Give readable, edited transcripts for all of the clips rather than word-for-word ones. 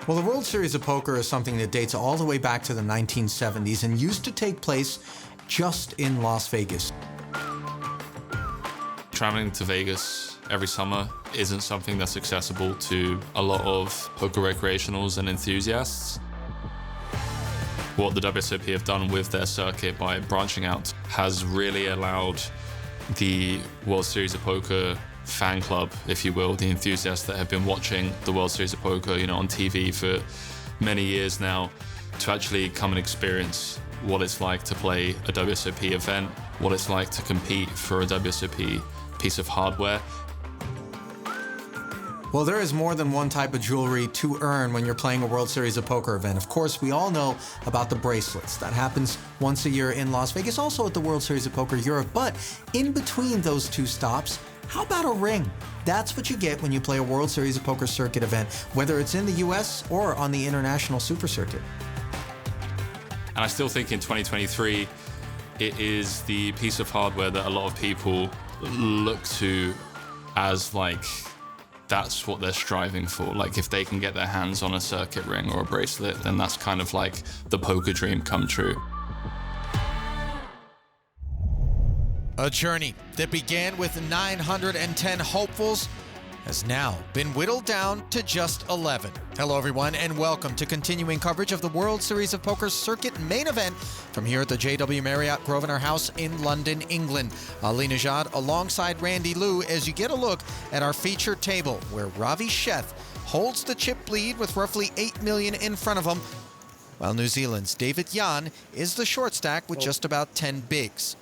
Well, the World Series of Poker is something that dates all the way back to the 1970s and used to take place just in Las Vegas. Traveling to Vegas every summer isn't something that's accessible to a lot of poker recreationals and enthusiasts. What the WSOP have done with their circuit by branching out has really allowed the World Series of Poker fan club, if you will, the enthusiasts that have been watching the World Series of Poker, on TV for many years now, to actually come and experience what it's like to play a WSOP event, what it's like to compete for a WSOP piece of hardware. Well, there is more than one type of jewelry to earn when you're playing a World Series of Poker event. Of course, we all know about the bracelets. That happens once a year in Las Vegas, also at the World Series of Poker Europe. But in between those two stops, how about a ring? That's what you get when you play a World Series of Poker circuit event, whether it's in the US or on the international super circuit. And I still think in 2023, it is the piece of hardware that a lot of people look to as that's what they're striving for. If they can get their hands on a circuit ring or a bracelet, then that's kind of like the poker dream come true. A journey that began with 910 hopefuls has now been whittled down to just 11. Hello, everyone, and welcome to continuing coverage of the World Series of Poker Circuit Main Event from here at the JW Marriott Grosvenor House in London, England. Ali Najad alongside Randy Liu as you get a look at our feature table, where Ravi Sheth holds the chip lead with roughly 8 million in front of him, while New Zealand's David Yan is the short stack with just about 10 bigs.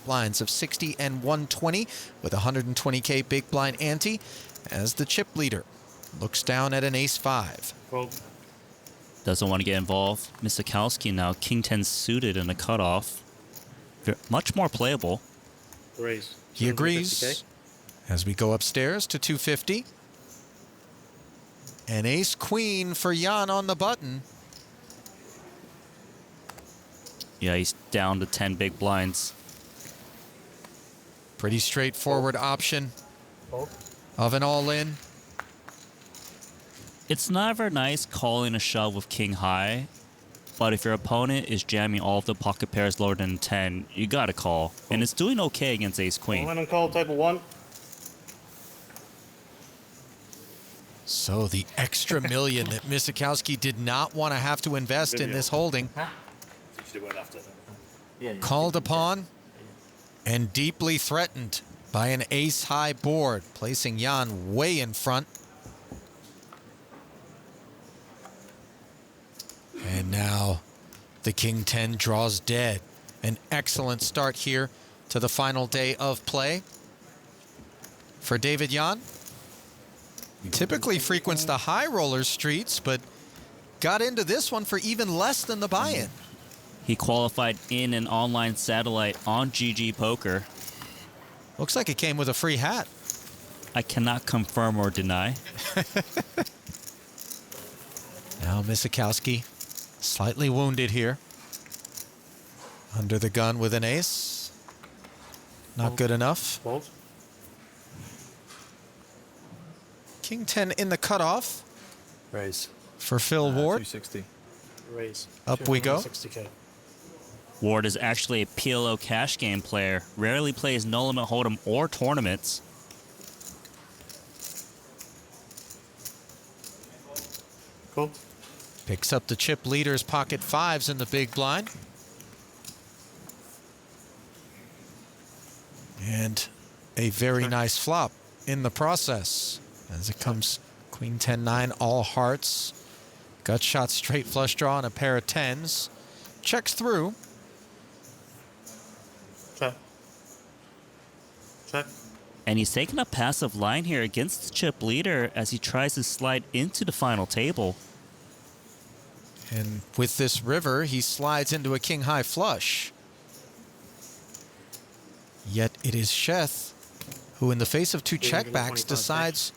Blinds of 60 and 120 with 120K big blind ante as the chip leader looks down at an ace-5. Doesn't want to get involved. Misakowski now king 10 suited in the cutoff. Much more playable. Raise. He agrees as we go upstairs to 250. An ace-queen for Jan on the button. Yeah, he's down to 10 big blinds. Pretty straightforward option of an all-in. It's never nice calling a shove with king high, but if your opponent is jamming all of the pocket pairs lower than 10, you gotta call. And it's doing okay against ace queen. When on call, table 1. So the extra million that Misakowski did not want to have to invest in this holding. Called upon and deeply threatened by an ace-high board, placing Jan way in front. And now the king 10 draws dead. An excellent start here to the final day of play for David Jan. He typically frequents the high roller streets, but got into this one for even less than the buy-in. He qualified in an online satellite on GG Poker. Looks like it came with a free hat. I cannot confirm or deny. Now Misakowski slightly wounded here. Under the gun with an ace. Not good enough. King 10 in the cutoff. Raise. For Phil Ward. 260. Raise. Up we go. 60K. Ward is actually a PLO cash game player. Rarely plays no limit hold'em or tournaments. Cool. Picks up the chip leader's pocket 5s in the big blind. And a very nice flop in the process. As it comes queen 10-9, all hearts. Gut shot straight flush draw and a pair of 10s. Checks through. Check. And he's taking a passive line here against the chip leader as he tries to slide into the final table. And with this river, he slides into a king-high flush. Yet it is Sheth who, in the face of two checkbacks, decides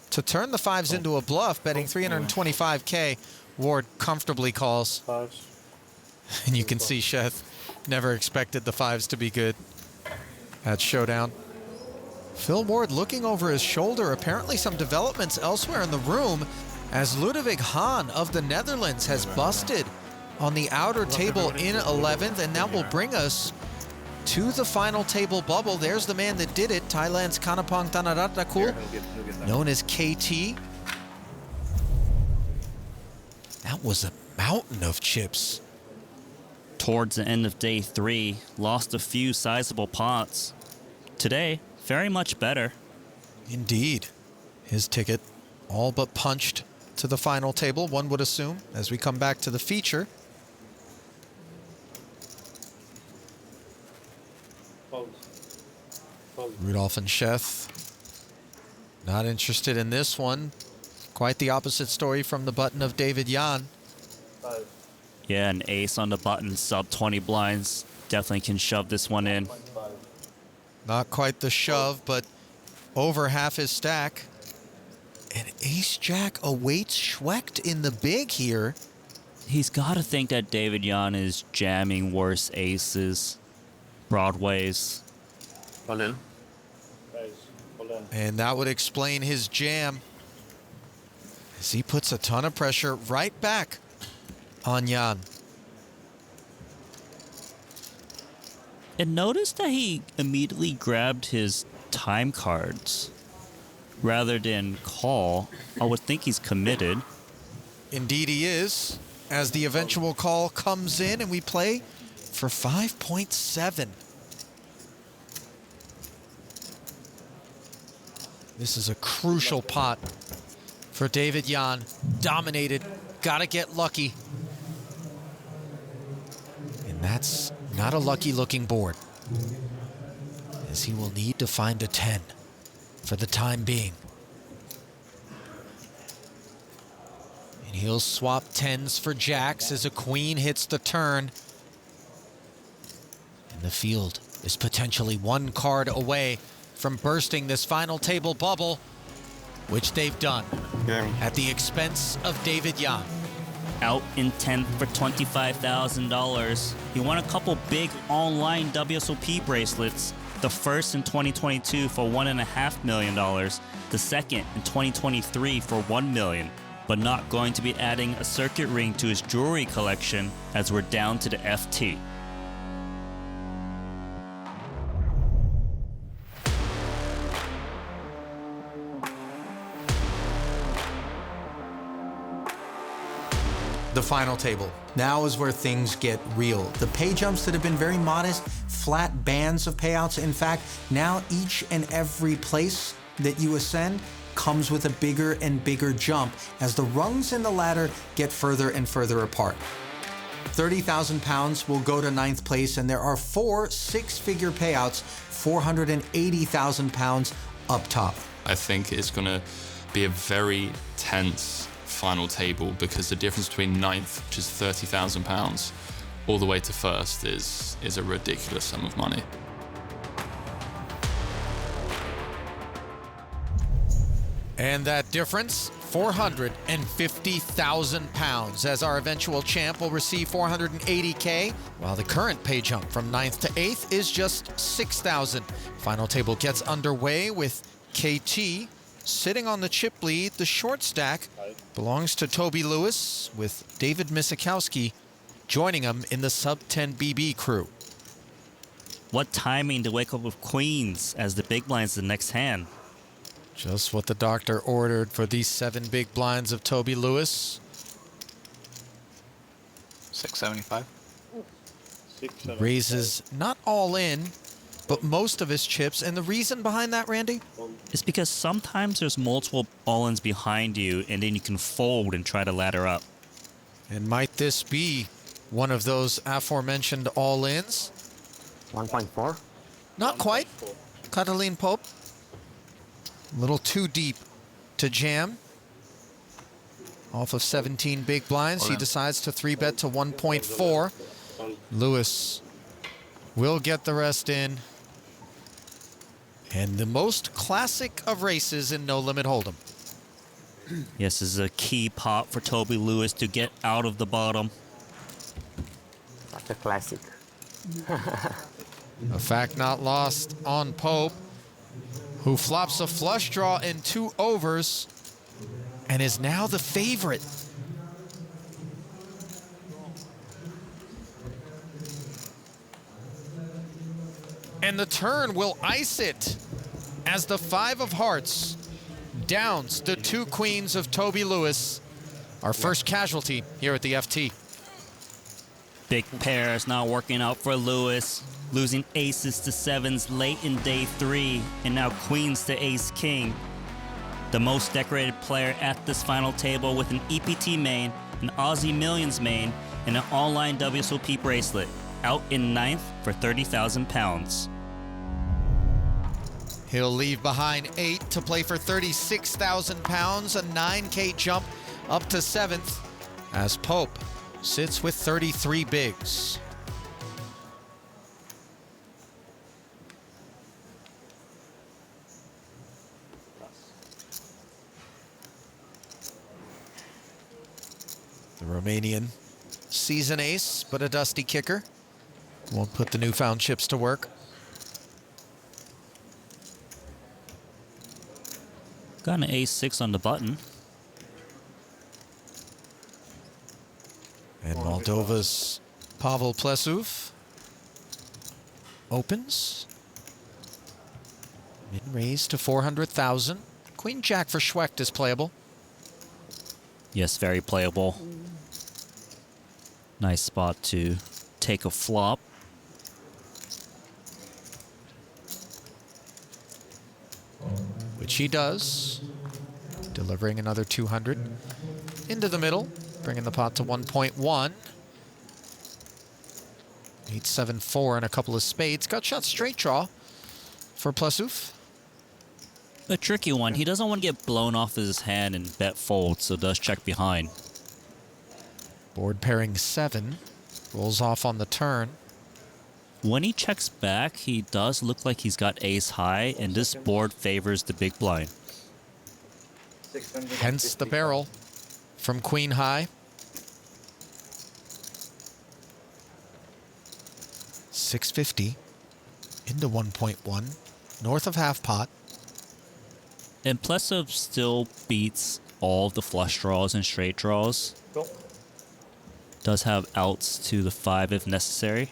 to turn the 5s into a bluff, betting 325K. Ward comfortably calls. 5s. And you can see Sheth never expected the 5s to be good at showdown. Phil Ward looking over his shoulder. Apparently some developments elsewhere in the room as Ludovic Hahn of the Netherlands has busted on the outer table in 11th, and that will bring us to the final table bubble. There's the man that did it, Thailand's Kanapong Thanaratakul, known as KT. That was a mountain of chips. Towards the end of day 3, lost a few sizable pots. Today, very much better. Indeed. His ticket all but punched to the final table, one would assume, as we come back to the feature. Rudolph and Sheth not interested in this one. Quite the opposite story from the button of David Jan. Yeah, an ace on the button, sub 20 blinds. Definitely can shove this one in. Not quite the shove, but over half his stack. And ace-jack awaits Schwecht in the big here. He's got to think that David Jan is jamming worse aces, broadways. All in. And that would explain his jam, as he puts a ton of pressure right back on Jan. And notice that he immediately grabbed his time cards rather than call. I would think he's committed. Indeed he is, as the eventual call comes in and we play for 5.7. This is a crucial pot for David Jan. Dominated, gotta get lucky. And that's not a lucky looking board, as he will need to find a 10 for the time being. And he'll swap 10s for jacks as a queen hits the turn. And the field is potentially one card away from bursting this final table bubble, which they've done at the expense of David Jan. Out in 10th for $25,000. He won a couple big online WSOP bracelets. The first in 2022 for $1.5 million. The second in 2023 for $1 million. But not going to be adding a circuit ring to his jewelry collection, as we're down to the FT. The final table. Now is where things get real. The pay jumps that have been very modest, flat bands of payouts. In fact, now each and every place that you ascend comes with a bigger and bigger jump as the rungs in the ladder get further and further apart. 30,000 pounds will go to 9th place, and there are 4 six-figure payouts, 480,000 pounds up top. I think it's going to be a very tense final table, because the difference between 9th, which is 30,000 pounds, all the way to 1st is a ridiculous sum of money. And that difference, 450,000 pounds, as our eventual champ will receive 480K, while the current pay jump from 9th to 8th is just 6,000. Final table gets underway with KT sitting on the chip lead. The short stack belongs to Toby Lewis, with David Misakowski joining him in the sub-10 BB crew. What timing to wake up with queens as the big blind's the next hand. Just what the doctor ordered for these 7 big blinds of Toby Lewis. 675. Raises not all in, but most of his chips. And the reason behind that, Randy? It's because sometimes there's multiple all-ins behind you, and then you can fold and try to ladder up. And might this be one of those aforementioned all-ins? 1.4? Not quite. Catalin Pope. A little too deep to jam. Off of 17 big blinds, he decides to 3-bet to 1.4. Lewis will get the rest in. And the most classic of races in No Limit Hold'em. Yes, this is a key pot for Toby Lewis to get out of the bottom. That's a classic. A fact not lost on Pope, who flops a flush draw in 2 overs. and is now the favorite. And the turn will ice it as the 5 of hearts downs the 2 queens of Toby Lewis, our first casualty here at the FT. Big pair is not working out for Lewis, losing aces to 7s late in day 3, and now queens to ace-king. The most decorated player at this final table with an EPT main, an Aussie Millions main, and an online WSOP bracelet, out in 9th for £30,000. He'll leave behind 8 to play for £36,000, a 9K jump up to 7th, as Pope sits with 33 bigs. The Romanian, season ace, but a dusty kicker. Won't put the newfound chips to work. Got an ace-6 on the button. And Moldova's Pavel Plesov opens. Mid-raise to 400,000. Queen Jack for Schwecht is playable. Yes, very playable. Nice spot to take a flop. Which he does. Delivering another 200 into the middle, bringing the pot to 1.1. 8-7-4 and a couple of spades. Got shot straight draw for Plesov. A tricky one. He doesn't want to get blown off his hand and bet fold, so does check behind. Board pairing 7. Rolls off on the turn. When he checks back, he does look like he's got ace high, and this board favors the big blind. Hence the barrel from Queen High. 650 into 1.1, north of half pot. And Plesov still beats all of the flush draws and straight draws. Does have outs to the 5 if necessary.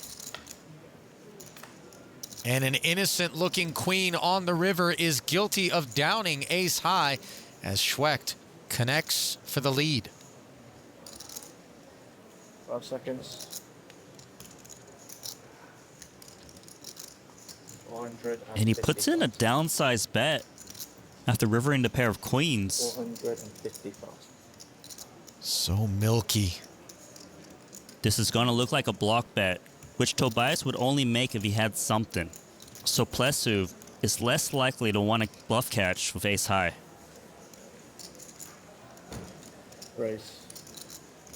And an innocent-looking queen on the river is guilty of downing ace high as Schwecht connects for the lead. 5 seconds. 400. And he puts in a downsized bet after rivering the pair of queens. 450,000. So milky. This is going to look like a block bet, which Tobias would only make if he had something. So Plesov is less likely to want to bluff catch with ace high. Raise.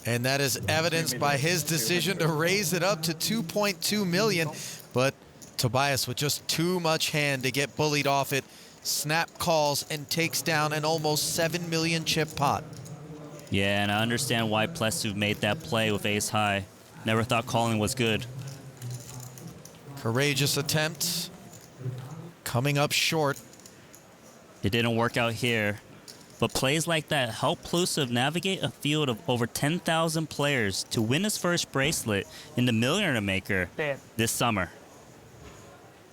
And that is evidenced by his decision to raise it up to 2.2 million. But Tobias, with just too much hand to get bullied off it, snap calls and takes down an almost 7 million chip pot. Yeah, and I understand why Plesov made that play with ace high. Never thought calling was good. Courageous attempt. Coming up short. It didn't work out here. But plays like that help Plesov navigate a field of over 10,000 players to win his first bracelet in the Millionaire Maker this summer.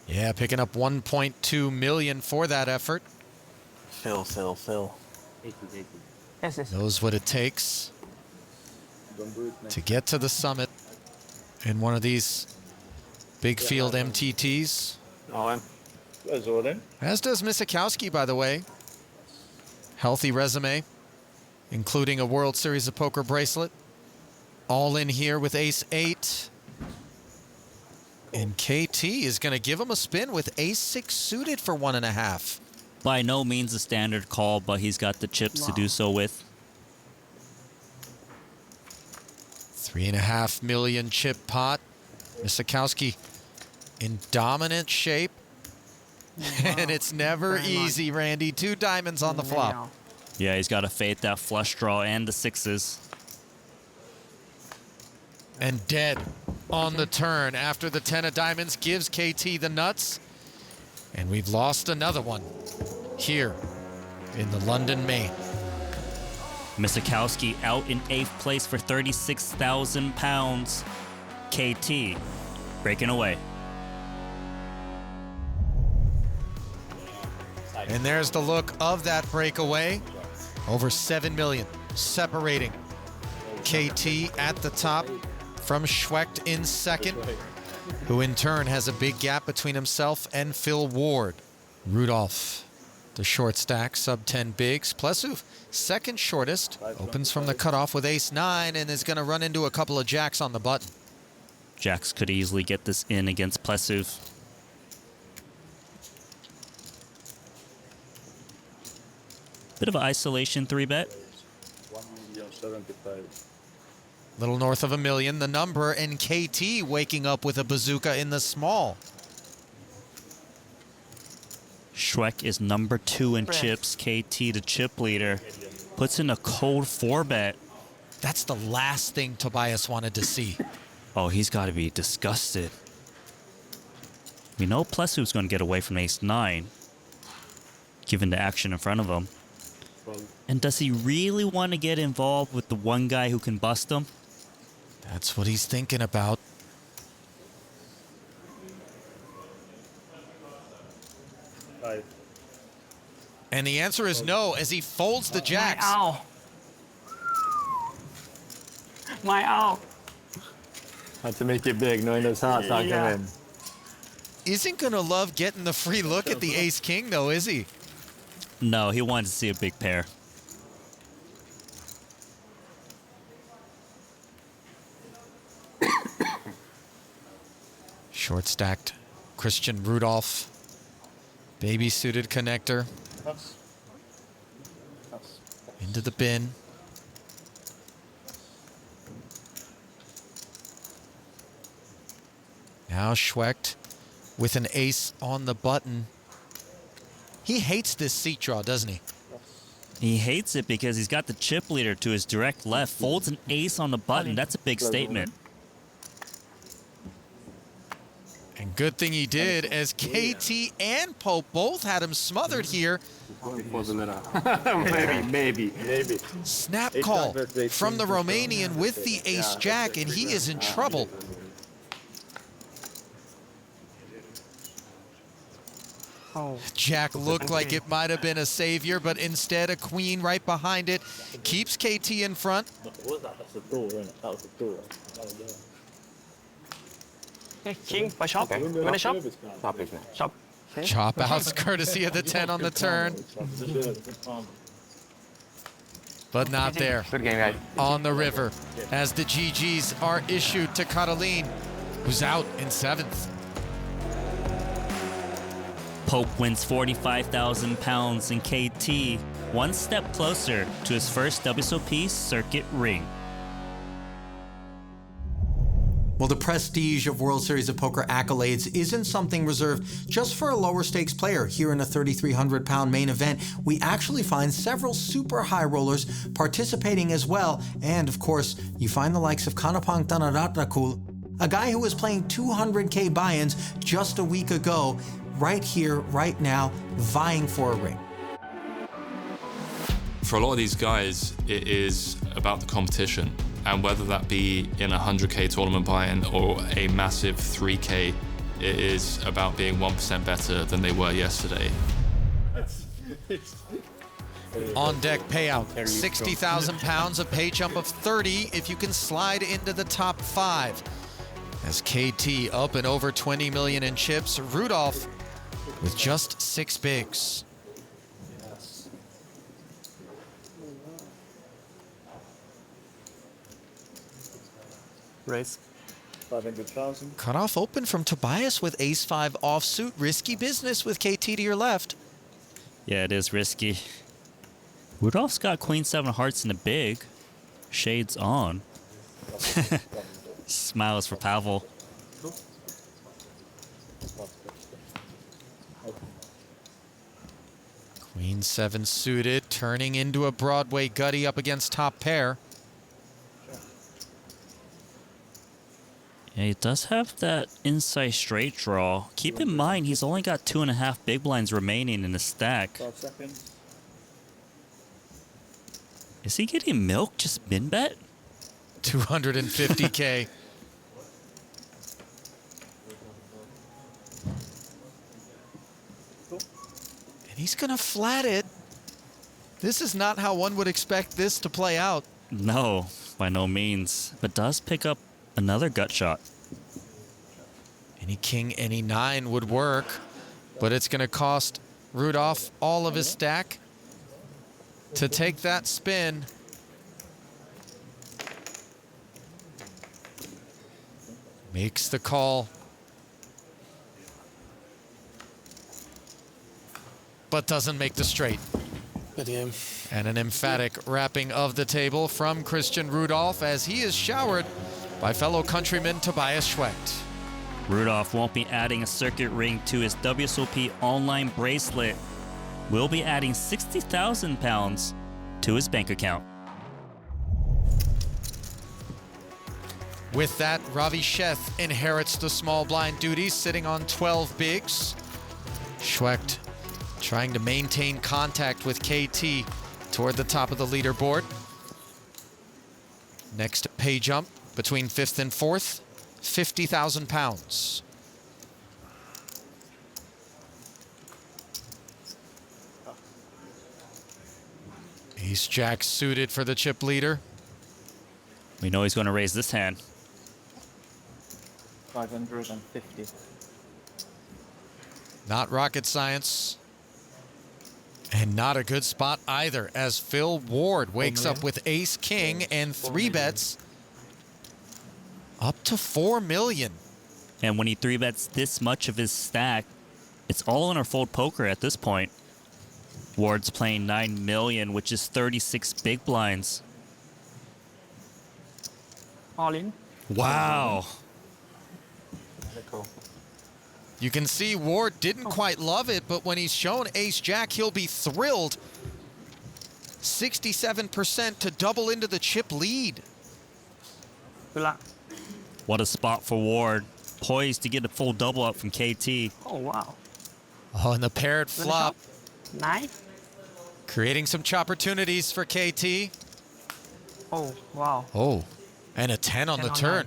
Yeah, picking up 1.2 million for that effort. Fill. 80. Yes. Knows what it takes to get to the summit in one of these big field MTTs. As does Misakowski, by the way. Healthy resume, including a World Series of Poker bracelet. All in here with ace-8. And KT is going to give him a spin with ace-6 suited for 1.5. By no means a standard call, but he's got the chips to do so with. 3.5 million chip pot. Misakowski in dominant shape. And it's never easy, Randy. 2 diamonds on the flop. Yeah, he's got to fade that flush draw and the 6s. And dead on the turn after the 10 of diamonds gives KT the nuts. And we've lost another one here in the London Main. Misakowski out in 8th place for 36,000 pounds. KT breaking away. And there's the look of that breakaway. Over 7 million separating KT at the top from Schwecht in second, who in turn has a big gap between himself and Phil Ward. Rudolph, the short stack, sub 10 bigs. Plesov, second shortest, opens from the cutoff with ace-9 and is going to run into a couple of jacks on the button. Jacks could easily get this in against Plesov. Bit of an isolation 3-bet. 1,075,000. Little north of $1 million, the number, and KT waking up with a bazooka in the small. Schweck is number 2 in chips. KT, the chip leader, puts in a cold 4-bet. That's the last thing Tobias wanted to see. Oh, he's got to be disgusted. We know Plesov's going to get away from ace-9, given the action in front of him. And does he really want to get involved with the one guy who can bust him? That's what he's thinking about. And the answer is no, as he folds the jacks. Ow. My ow. Had to make it big, knowing those hearts aren't coming. Isn't gonna love getting the free look at the ace-king though, is he? No, he wanted to see a big pair. Short stacked Christian Rudolph. Baby suited connector. Into the bin. Now Schwecht with an ace on the button. He hates this seat draw, doesn't he? He hates it because he's got the chip leader to his direct left, folds an ace on the button. That's a big statement. And good thing he did, as KT and Pope both had him smothered here. Maybe. Snap call from the Romanian with the ace-jack, and he is in trouble. Jack looked like it might have been a savior, but instead a queen right behind it keeps KT in front. King, by shop. Win a shop. Shop. Chop outs courtesy of the 10 on the turn. But not there. Good game, guys. On the river, as the GGs are issued to Catalin, who's out in 7th. Pope wins 45,000 pounds and KT one step closer to his first WSOP circuit ring. Well, the prestige of World Series of Poker accolades isn't something reserved just for a lower stakes player. Here in a 3,300-pound main event, we actually find several super high rollers participating as well. And of course, you find the likes of Kanapang Tanaratakul, a guy who was playing 200K buy-ins just a week ago, right here, right now, vying for a ring. For a lot of these guys, it is about the competition. And whether that be in a 100K tournament buy-in or a massive 3K, it is about being 1% better than they were yesterday. On deck payout, 60,000 pounds, a pay jump of 30 if you can slide into the top 5. As KT up and over 20 million in chips, Rudolph with just 6 bigs. Race. 500,000. Cutoff open from Tobias with ace-5 offsuit. Risky business with KT to your left. Yeah, it is risky. Rudolph's got queen 7 hearts in the big. Shades on. Smiles for Pavel. Queen 7 suited, turning into a Broadway gutty up against top pair. Yeah, he does have that inside straight draw. Keep in mind, he's only got 2.5 big blinds remaining in the stack. 12 seconds. Is he getting milk just min bet? 250K. And he's going to flat it. This is not how one would expect this to play out. No, by no means. But does pick up another gut shot. Any king, any nine would work, but it's going to cost Rudolph all of his stack to take that spin. Makes the call. But doesn't make the straight. And an emphatic wrapping of the table from Christian Rudolph as he is showered by fellow countryman Tobias Schwecht. Rudolph won't be adding a circuit ring to his WSOP online bracelet. Will be adding 60,000 pounds to his bank account. With that, Ravi Sheth inherits the small blind duties, sitting on 12 bigs. Schwecht trying to maintain contact with KT toward the top of the leaderboard. Next pay jump between 5th and 4th, 50,000 pounds. Ace Jack suited for the chip leader. We know he's going to raise this hand. 550. Not rocket science. And not a good spot either, as Phil Ward wakes up with ace king and 3 bets up to 4 million. And when he 3-bets this much of his stack, it's all in or fold poker at this point. Ward's playing 9 million, which is 36 big blinds. All in. Wow. Cool. You can see Ward didn't quite love it, but when he's shown ace jack, he'll be thrilled. 67% to double into the chip lead. Good luck. What a spot for Ward. Poised to get a full double up from KT. Oh, wow. Oh, and the paired flop, 9. creating some opportunities for KT. Oh, wow. Oh, and a 10 on 10 the on turn, 9.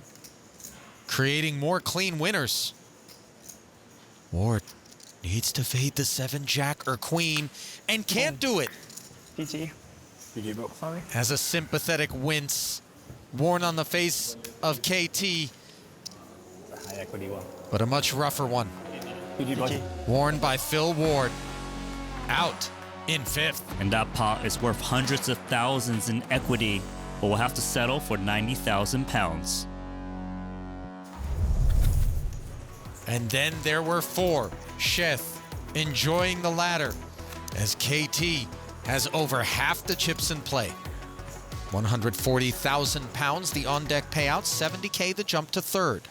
creating more clean winners. Ward needs to fade the 7 jack or queen and can't do it. GG. Sorry. Has a sympathetic wince worn on the face of KT, High equity one. but a much rougher one. GG. Worn by Phil Ward. Out in 5th. And that pot is worth hundreds of thousands in equity, but will have to settle for 90,000 pounds. And then there were 4. Sheth enjoying the ladder as KT has over half the chips in play. 140,000 pounds the on-deck payout, 70K the jump to 3rd.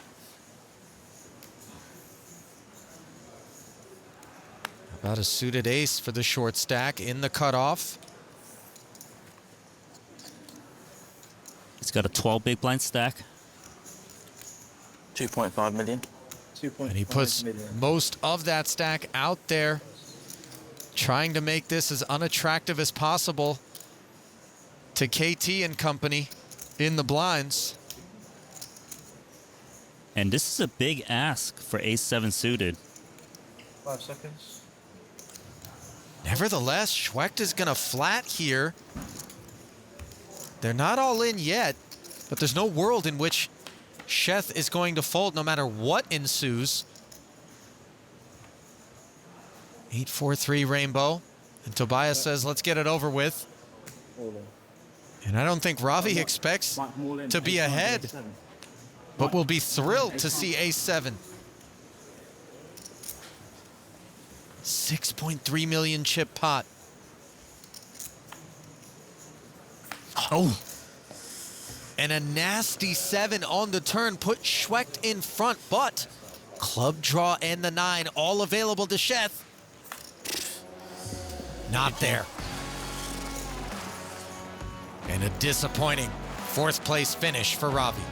About a suited ace for the short stack in the cutoff. He's got a 12 big blind stack. 2.5 million. And he puts most of that stack out there, trying to make this as unattractive as possible to KT and company in the blinds. And this is a big ask for ace-7 suited. 5 seconds. Nevertheless, Schwecht is going to flat here. They're not all in yet, but there's no world in which Sheth is going to fold no matter what ensues. 8-4-3 rainbow. And Tobias says, let's get it over with. And I don't think Ravi expects to be ahead, but will be thrilled to see ace-7. 6.3 million chip pot. Oh. And a nasty 7 on the turn put Schwecht in front, but club draw and the 9 all available to Sheth. Not there. And a disappointing 4th place finish for Ravi.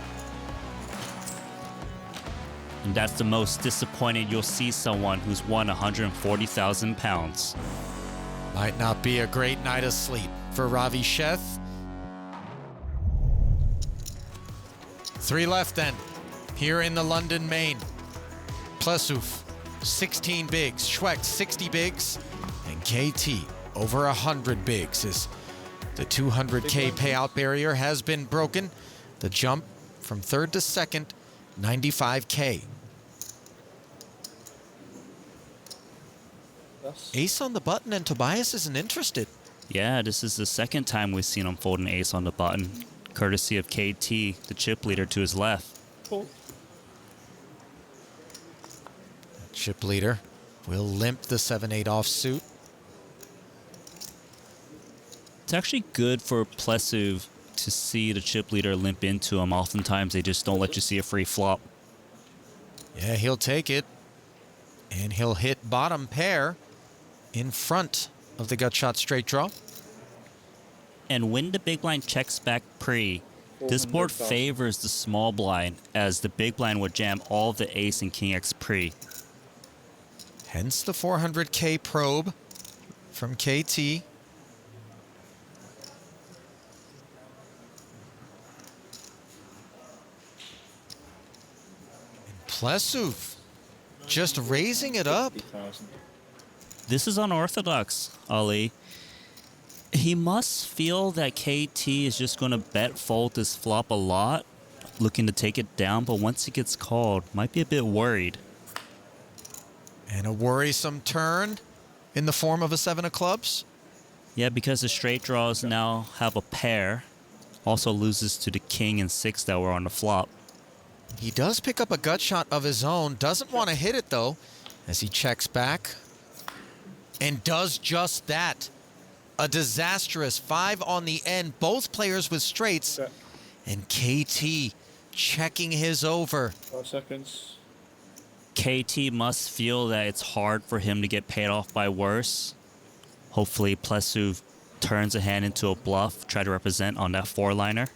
And that's the most disappointed you'll see someone who's won 140,000 pounds. Might not be a great night of sleep for Ravi Sheth. Three left then, here in the London Main. Plesuf, 16 bigs, Schwecht, 60 bigs, and KT, over 100 bigs, as the 200K payout barrier has been broken. The jump from third to second, 95K. Ace on the button, and Tobias isn't interested. Yeah, this is the second time we've seen him fold an ace on the button, courtesy of KT, the chip leader to his left. Chip leader will limp the 7-8 offsuit. It's actually good for Plesuf to see the chip leader limp into him. Oftentimes they just don't let you see a free flop. Yeah, he'll take it. And he'll hit bottom pair in front of the gut shot straight draw. And when the big blind checks back pre, this board favors the small blind, as the big blind would jam all of the ace and king X pre. Hence the 400K probe from KT. And Plesuf just raising it up. This is unorthodox, Ali. He must feel that KT is just going to bet fold this flop a lot, looking to take it down, but once it gets called, might be a bit worried. And a worrisome turn in the form of a 7 of clubs. Yeah, because the straight draws now have a pair. Also loses to the king and 6 that were on the flop. He does pick up a gut shot of his own. Doesn't want to hit it, though, as he checks back. And does just that. A disastrous 5 on the end. Both players with straights. And KT checking his over. 5 seconds. KT must feel that it's hard for him to get paid off by worse. Hopefully Plesuf turns a hand into a bluff, try to represent on that 4-liner.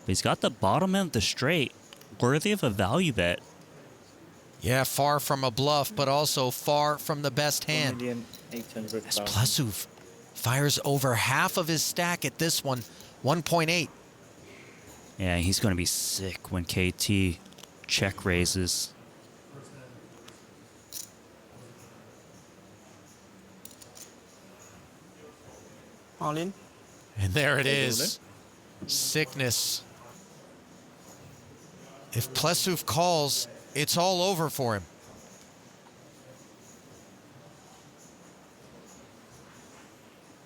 But he's got the bottom end of the straight, worthy of a value bet. Yeah, far from a bluff, but also far from the best hand. As Plesuf fires over half of his stack at this one, 1.8. Yeah, he's going to be sick when KT check raises. All in. And there it is. Sickness. If Plesuf calls, it's all over for him.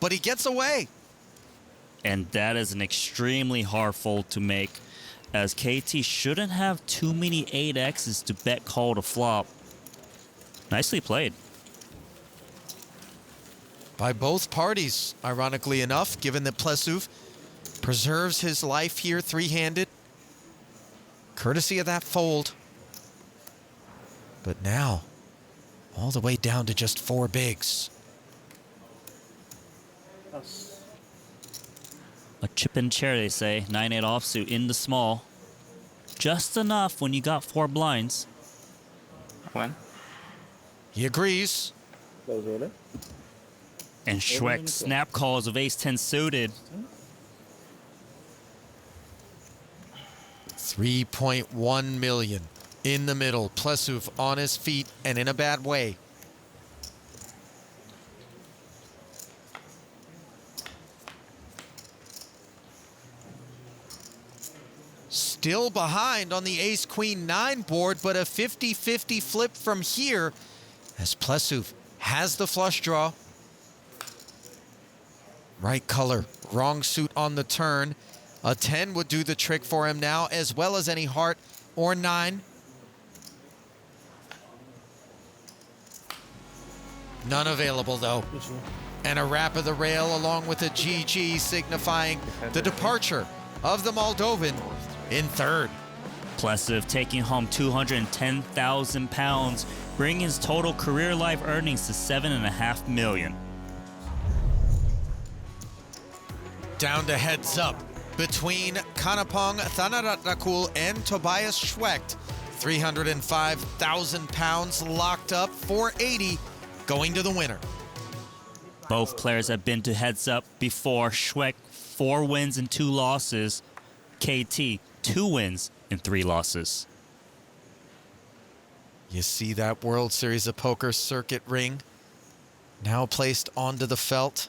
But he gets away. And that is an extremely hard fold to make, as KT shouldn't have too many 8Xs to bet call to flop. Nicely played. By both parties, ironically enough, given that Plesuf preserves his life here three-handed, courtesy of that fold. But now, all the way down to just 4 bigs. A chip and chair, they say. 9-8 offsuit in the small. Just enough when you got 4 blinds. One. He agrees. And Schwecht snap calls of ace-10 suited. 3.1 million in the middle. Plesuf on his feet and in a bad way. Still behind on the ace-queen-9 board, but a 50-50 flip from here as Plesuf has the flush draw. Right color, wrong suit on the turn. A 10 would do the trick for him now, as well as any heart or 9. None available, though. And a wrap of the rail along with a GG, signifying the departure of the Moldovan in third. Plesuf taking home 210,000 pounds, bringing his total career life earnings to $7.5 million. Down to heads up between Kanapong Thanaratakul and Tobias Schwecht. 305,000 pounds locked up, 480 going to the winner. Both players have been to heads up before. Schwecht, 4 wins and 2 losses. KT, 2 wins and 3 losses. You see that World Series of Poker circuit ring now placed onto the felt.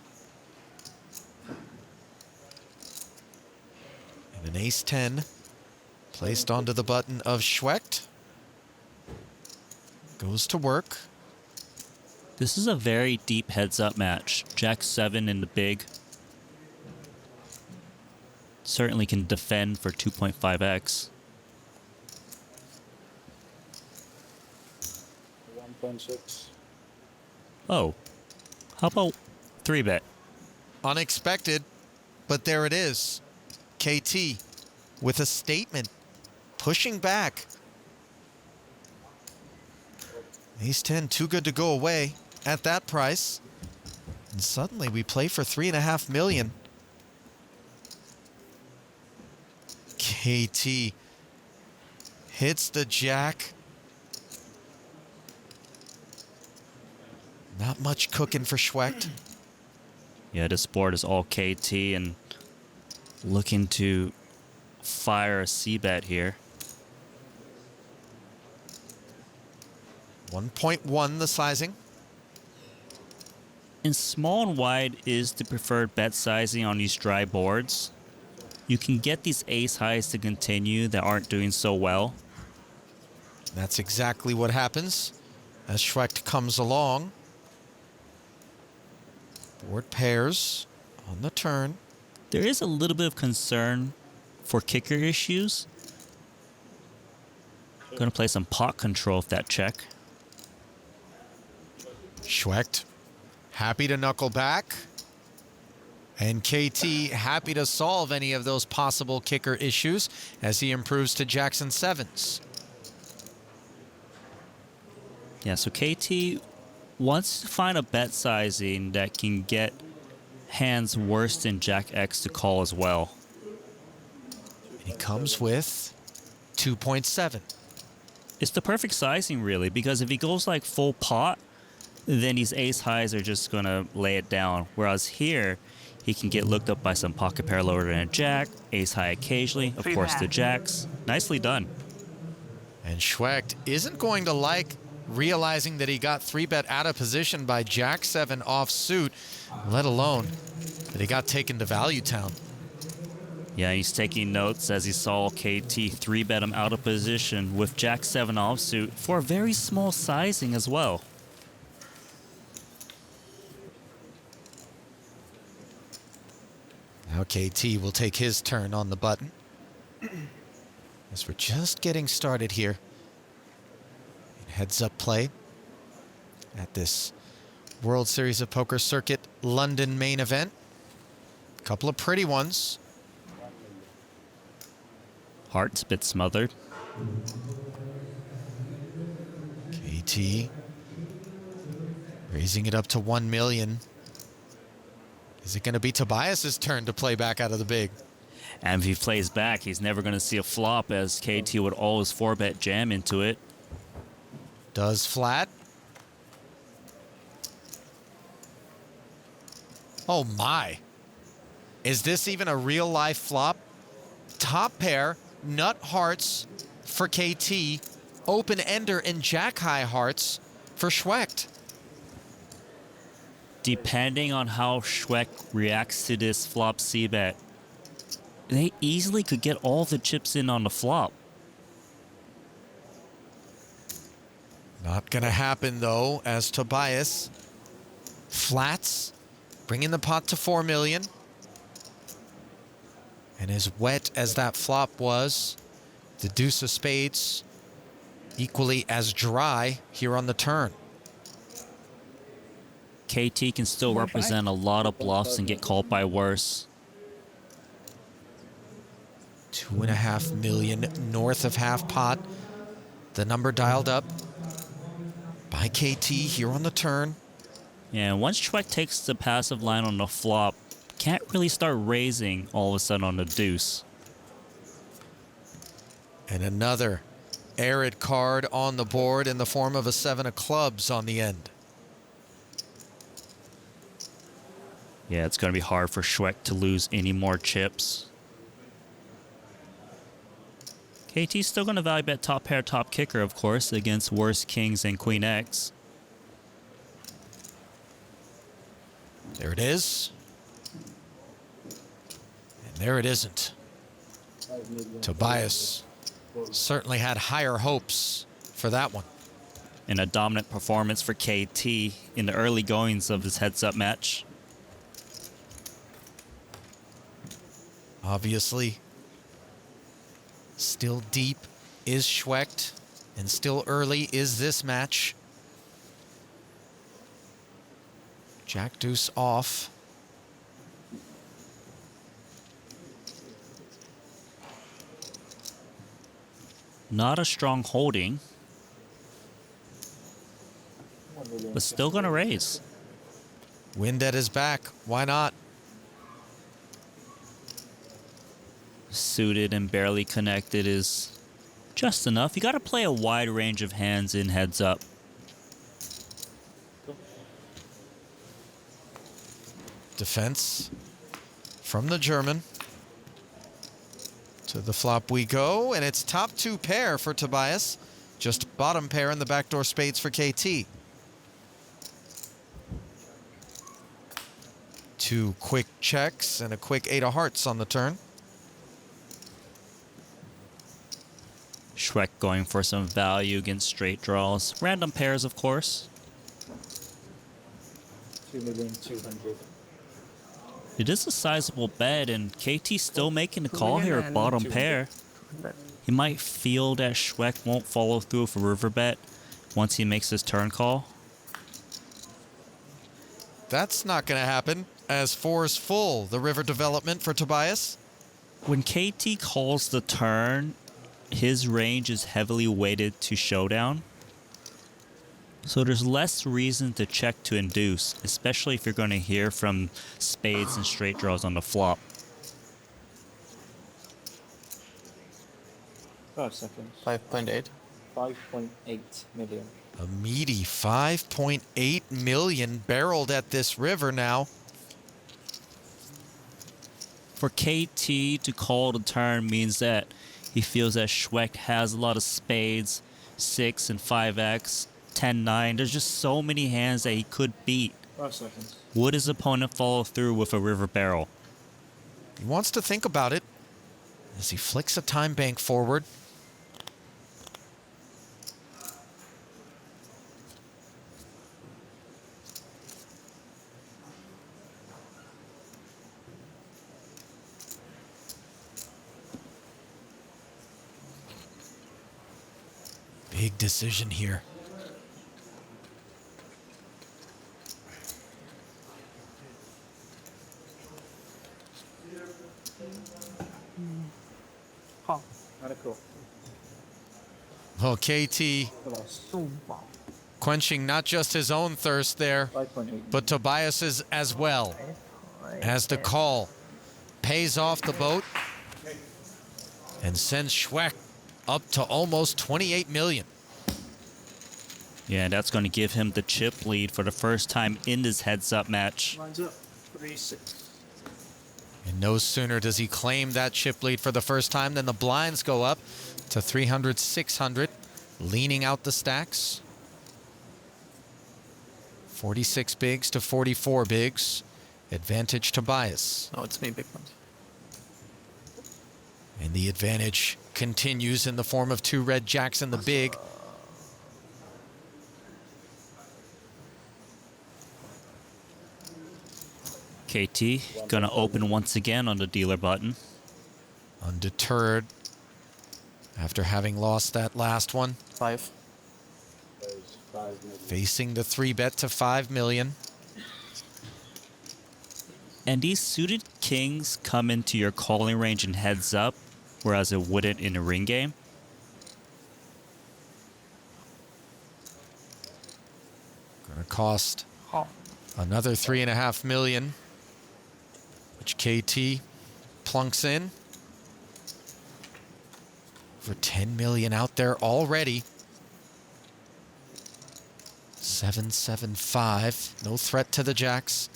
And an ace-10 placed onto the button of Schwecht. Goes to work. This is a very deep heads-up match. Jack-7 in the big. Certainly can defend for 2.5x. 1.6. Oh, how about 3-bet? Unexpected, but there it is. KT with a statement, pushing back. Ace-10, too good to go away at that price. And suddenly we play for $3.5 million. KT hits the jack. Not much cooking for Schwecht. Yeah, this board is all KT and looking to fire a C-bet here. 1.1 the sizing. And small and wide is the preferred bet sizing on these dry boards. You can get these ace highs to continue that aren't doing so well. That's exactly what happens as Schwecht comes along. Board pairs on the turn. There is a little bit of concern for kicker issues. Going to play some pot control with that check. Schwecht happy to knuckle back. And KT happy to solve any of those possible kicker issues as he improves to Jackson 7s. Yeah, so KT wants to find a bet sizing that can get hands worse than Jack X to call as well. And he comes with 2.7. It's the perfect sizing, really, because if he goes like full pot, then these ace highs are just going to lay it down. Whereas here, he can get looked up by some pocket pair lower than a jack, ace high occasionally, of course the jacks. Nicely done. And Schwecht isn't going to like realizing that he got 3-bet out of position by Jack 7 offsuit, let alone that he got taken to Value Town. Yeah, he's taking notes as he saw KT 3-bet him out of position with Jack 7 offsuit for a very small sizing as well. Now KT will take his turn on the button. As we're just getting started here. Heads up play at this World Series of Poker Circuit London Main Event. A couple of pretty ones. Heart's a bit smothered. KT raising it up to 1 million. Is it going to be Tobias's turn to play back out of the big? And if he plays back, he's never going to see a flop as KT would always 4-bet jam into it. Does flat. Oh my. Is this even a real life flop? Top pair, nut hearts for KT, open ender and jack high hearts for Schwecht. Depending on how Schwecht reacts to this flop C-bet, they easily could get all the chips in on the flop. Not gonna happen though, as Tobias flats, bringing the pot to 4 million. And as wet as that flop was, the deuce of spades equally as dry here on the turn. KT can still represent a lot of bluffs and get called by worse. 2.5 million north of half pot. The number dialed up by KT here on the turn. Yeah, once Schwecht takes the passive line on the flop, can't really start raising all of a sudden on the deuce. And another arid card on the board in the form of a 7 of clubs on the end. Yeah, it's going to be hard for Schwecht to lose any more chips. KT's still going to value bet top pair, top kicker, of course, against worse kings and queen X. There it is. And there it isn't. Tobias certainly had higher hopes for that one. And a dominant performance for KT in the early goings of this heads-up match. Obviously, still deep is Schwecht, and still early is this match. Jack deuce off. Not a strong holding, but still going to raise. Wind at his back. Why not? Suited and barely connected is just enough. You got to play a wide range of hands in heads up. Defense from the German. To the flop we go, and it's top two pair for Tobias. Just bottom pair in the backdoor spades for KT. Two quick checks and a quick 8 of hearts on the turn. Schwecht going for some value against straight draws. Random pairs, of course. 2,200,000. It is a sizable bet, and KT still making the call here at bottom pair. He might feel that Schwecht won't follow through with a river bet once he makes his turn call. That's not going to happen, as 4's full, the river development for Tobias. When KT calls the turn, his range is heavily weighted to showdown. So there's less reason to check to induce, especially if you're going to hear from spades and straight draws on the flop. 5 seconds. 5.8. 5.8 million. A meaty 5.8 million barreled at this river now. For KT to call the turn means that he feels that Schwecht has a lot of spades, 6 and 5x, 10-9. There's just so many hands that he could beat. 5 seconds. Would his opponent follow through with a river barrel? He wants to think about it as he flicks a time bank forward. Big decision here. Not a cool. Well, KT quenching not just his own thirst there, 5.8. but Tobias's as well, as the call pays off the boat and sends Schwecht up to almost 28 million. Yeah, that's going to give him the chip lead for the first time in this heads-up match. Lines up. 3-6. And no sooner does he claim that chip lead for the first time than the blinds go up to 300, 600, leaning out the stacks. 46 bigs to 44 bigs. Advantage Tobias. Oh, it's me, big one. And the advantage continues in the form of 2 red jacks in the big. KT gonna open once again on the dealer button. Undeterred after having lost that last one. 5. Facing the 3-bet to 5 million. And these suited kings come into your calling range in heads up, whereas it wouldn't in a ring game. Gonna cost another 3.5 million, which KT plunks in for 10 million out there already. 7-7-5, no threat to the jacks.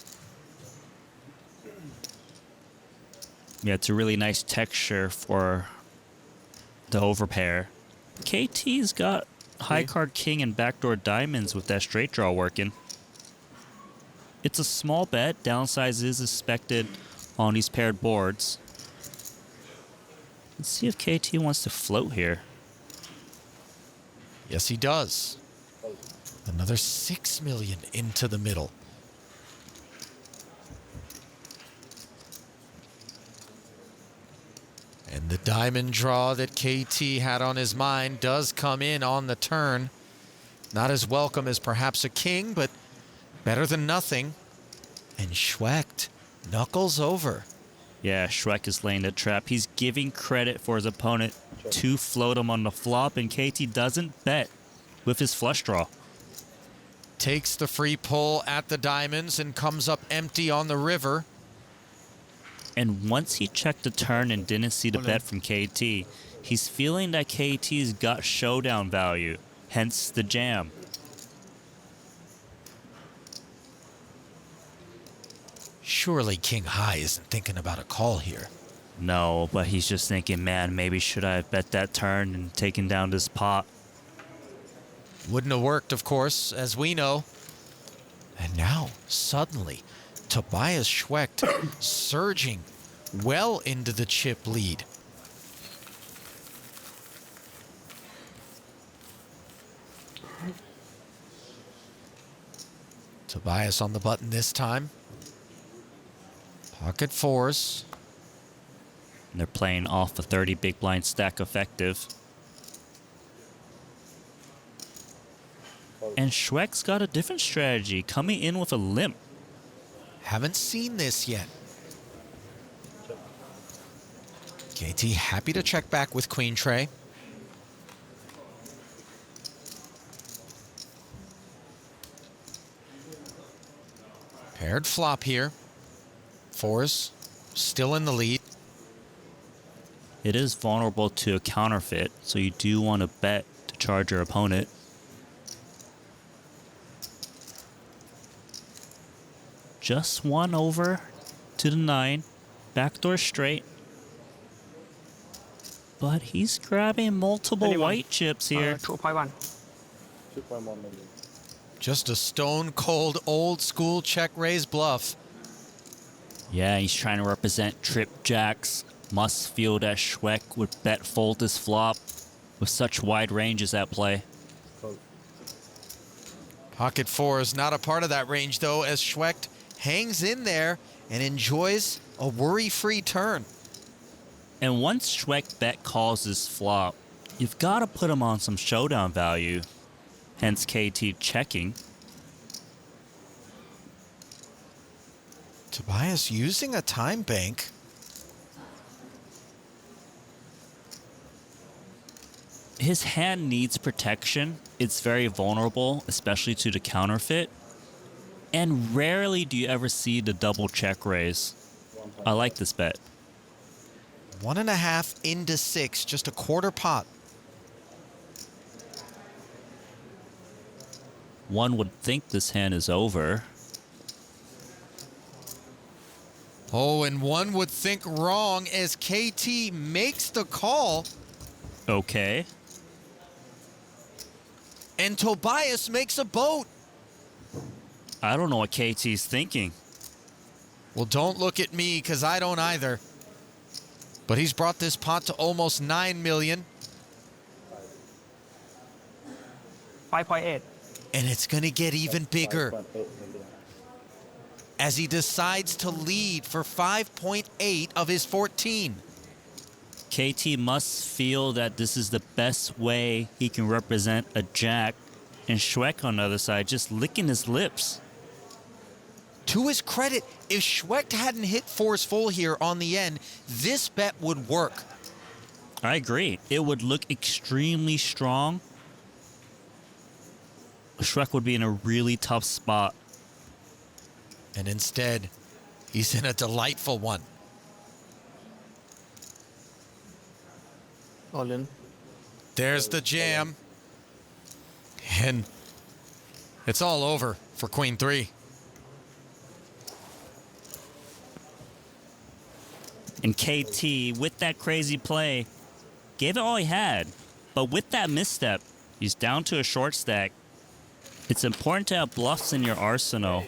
Yeah, it's a really nice texture for the overpair. KT's got high card king and backdoor diamonds with that straight draw working. It's a small bet. Downsize is expected on these paired boards. Let's see if KT wants to float here. Yes, he does. Another 6 million into the middle. And the diamond draw that KT had on his mind does come in on the turn. Not as welcome as perhaps a king, but better than nothing. And Schwecht knuckles over. Yeah, Schweck is laying the trap. He's giving credit for his opponent to float him on the flop, and KT doesn't bet with his flush draw. Takes the free pull at the diamonds and comes up empty on the river. And once he checked the turn and didn't see the bet from KT, he's feeling that KT's got showdown value, hence the jam. Surely King High isn't thinking about a call here. No, but he's just thinking, man, maybe should I have bet that turn and taken down this pot? Wouldn't have worked, of course, as we know. And now, suddenly, Tobias Schwecht surging well into the chip lead. Tobias on the button this time. Pocket fours. And they're playing off a 30 big blind stack effective. And Schweck's got a different strategy, coming in with a limp. Haven't seen this yet. KT happy to check back with queen tray. Paired flop here. Fours still in the lead. It is vulnerable to a counterfeit, so you do want to bet to charge your opponent. Just one over to the 9. Backdoor straight. But he's grabbing multiple white chips here. 2.1. Just a stone cold old school check raise bluff. Yeah, he's trying to represent trip jacks. Must feel that Schweck would bet fold this flop with such wide ranges at play. Pocket fours not a part of that range though, as Schwecht hangs in there and enjoys a worry-free turn. And once Schweck bet calls this flop, you've got to put him on some showdown value. Hence KT checking. Tobias using a time bank. His hand needs protection. It's very vulnerable, especially to the counterfeit. And rarely do you ever see the double check raise. I like this bet. 1.5 into 6, just a quarter pot. One would think this hand is over. Oh, and one would think wrong as KT makes the call. Okay. And Tobias makes a boat. I don't know what KT's thinking. Well, don't look at me, because I don't either. But he's brought this pot to almost 9 million. 5.8. And it's going to get even bigger as he decides to lead for 5.8 of his 14. KT must feel that this is the best way he can represent a jack. And Schweck on the other side just licking his lips. To his credit, if Schwecht hadn't hit fours full here on the end, this bet would work. I agree. It would look extremely strong. Schweck would be in a really tough spot. And instead, he's in a delightful one. All in. There's the jam. And it's all over for Queen 3. And KT, with that crazy play, gave it all he had. But with that misstep, he's down to a short stack. It's important to have bluffs in your arsenal,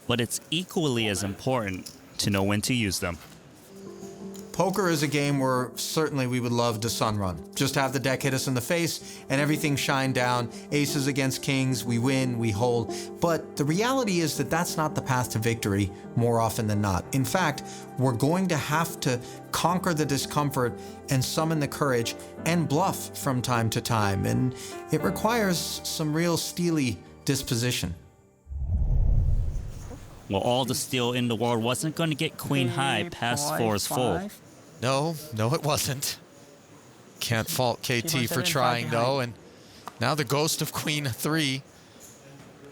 but it's equally as important to know when to use them. Poker is a game where certainly we would love to sun run. Just have the deck hit us in the face and everything shine down. Aces against kings, we win, we hold. But the reality is that that's not the path to victory more often than not. In fact, we're going to have to conquer the discomfort and summon the courage and bluff from time to time. And it requires some real steely disposition. Well, all the steel in the world wasn't going to get queen high past fours full. No, it wasn't. Can't fault KT for trying, though. And now the ghost of Queen 3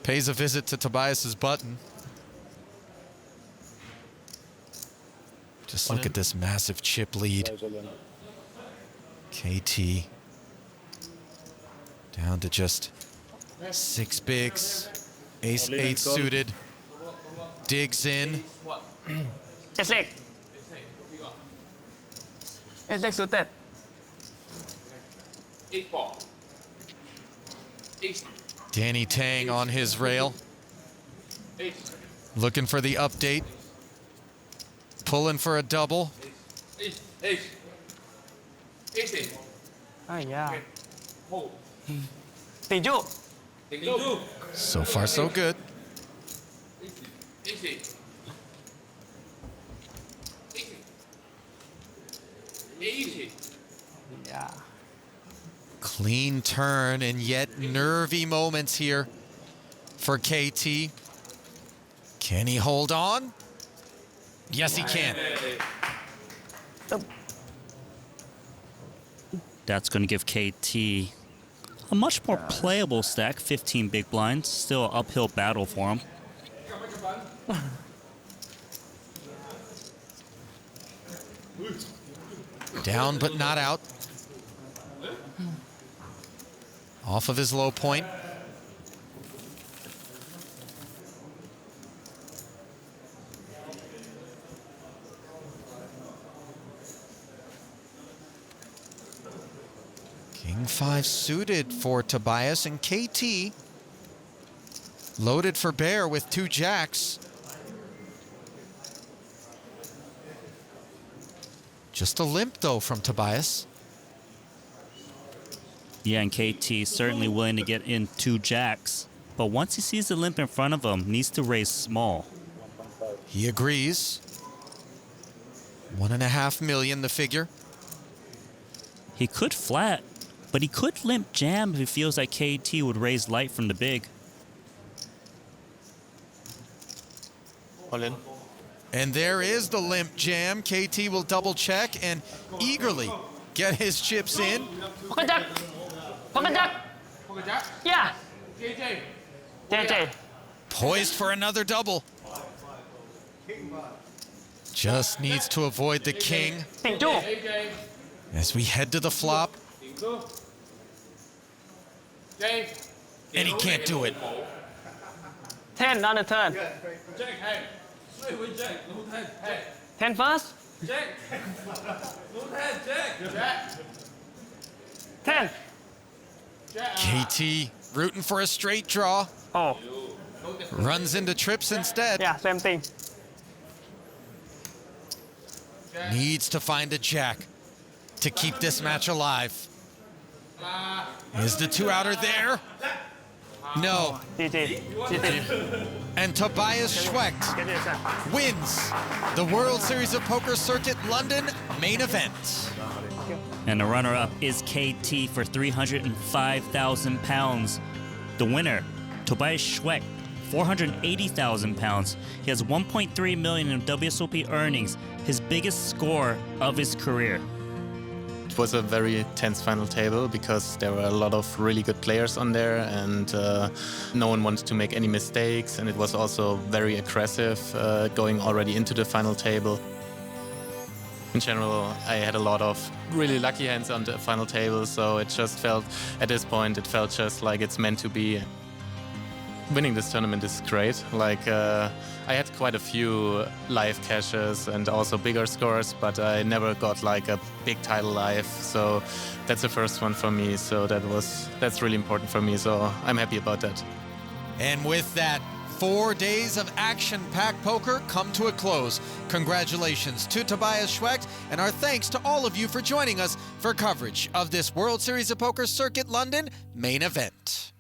pays a visit to Tobias's button. Just look at this massive chip lead. KT down to just 6 bigs. Ace-8 suited. Digs in. S-leg. S-leg suited. Danny Tang on his rail. Looking for the update. Pulling for a double. Oh, yeah. Tỷ dụ. So far, so good. Yeah. Clean turn and yet nervy moments here for KT. Can he hold on? Yes, he can. That's going to give KT a much more playable stack, 15 big blinds. Still an uphill battle for him. Down but not out. Off of his low point. King 5 suited for Tobias, and KT loaded for bear with 2 jacks. Just a limp, though, from Tobias. Yeah, and KT certainly willing to get in 2 jacks. But once he sees the limp in front of him, needs to raise small. He agrees. 1.5 million, the figure. He could flat, but he could limp jam if he feels like KT would raise light from the big. All in. And there is the limp jam. KT will double check and eagerly get his chips in. Poker jack. Poker jack. Yeah. JJ. Poised for another double. Just needs to avoid the king Tỷ dụ. as we head to the flop. And he can't do it. 10 on the turn. 10 first. 10. KT rooting for a straight draw. Oh, Runs into trips instead. yeah, same thing. Needs to find a jack to keep this match alive. Is the 2-outer there? No. GG. And Tobias Schwecht Get this up. wins the World Series of Poker Circuit London Main Event. And the runner-up is KT for £305,000. The winner, Tobias Schwecht, £480,000. He has $1.3 million in WSOP earnings, his biggest score of his career. It was a very tense final table because there were a lot of really good players on there, and no one wanted to make any mistakes, and it was also very aggressive going already into the final table. In general, I had a lot of really lucky hands on the final table, so it just felt, at this point, it felt just like it's meant to be. winning this tournament is great. Like, I had quite a few live cashes and also bigger scores, but I never got like a big title live. So that's the first one for me. So that's really important for me. So I'm happy about that. And with that, 4 days of action-packed poker come to a close. Congratulations to Tobias Schwecht, and our thanks to all of you for joining us for coverage of this World Series of Poker Circuit London main event.